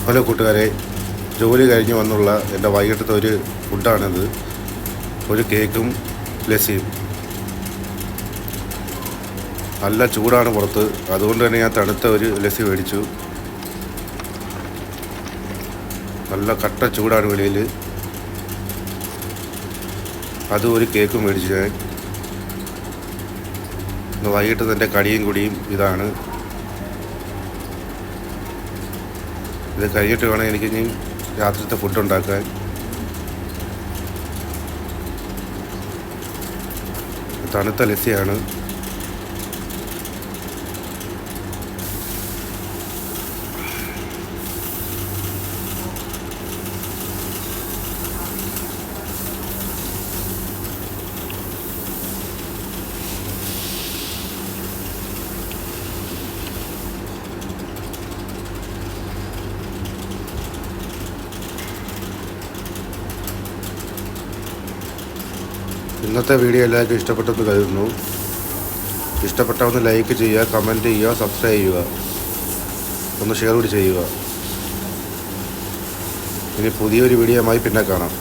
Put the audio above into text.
Hello കൂട്ടുകാരെ, ജോലി കഴിഞ്ഞ് വന്നുള്ള എൻ്റെ വൈകിട്ടത്തെ ഒരു ഫുഡാണിത്. ഒരു കേക്കും ലസ്സിയും. നല്ല ചൂടാണ് പുറത്ത്, അതുകൊണ്ട് തന്നെ ഞാൻ തണുത്ത ഒരു ലസ്സി മേടിച്ചു. നല്ല കട്ട ചൂടാണ് വെളിയിൽ. അതും ഒരു കേക്കും മേടിച്ചു ഞാൻ. ഇന്ന് വൈകിട്ട് എൻ്റെ കടിയും കുടിയും ഇതാണ്. ഇത് കഴിഞ്ഞിട്ട് വേണം എനിക്കിനി രാത്രിത്തെ ഫുഡ് ഉണ്ടാക്കാൻ. തണുത്ത ലസ്സിയാണ്. ഇന്നത്തെ വീഡിയോ എല്ലാവർക്കും ഇഷ്ടപ്പെട്ടെന്ന് കരുതുന്നു. ഇഷ്ടപ്പെട്ട ഒന്ന് ലൈക്ക് ചെയ്യുക, കമൻറ്റ് ചെയ്യുക, സബ്സ്ക്രൈബ് ചെയ്യുക, ഒന്ന് ഷെയർ കൂടി ചെയ്യുക. ഇനി പുതിയൊരു വീഡിയോയുമായി പിന്നെ കാണാം.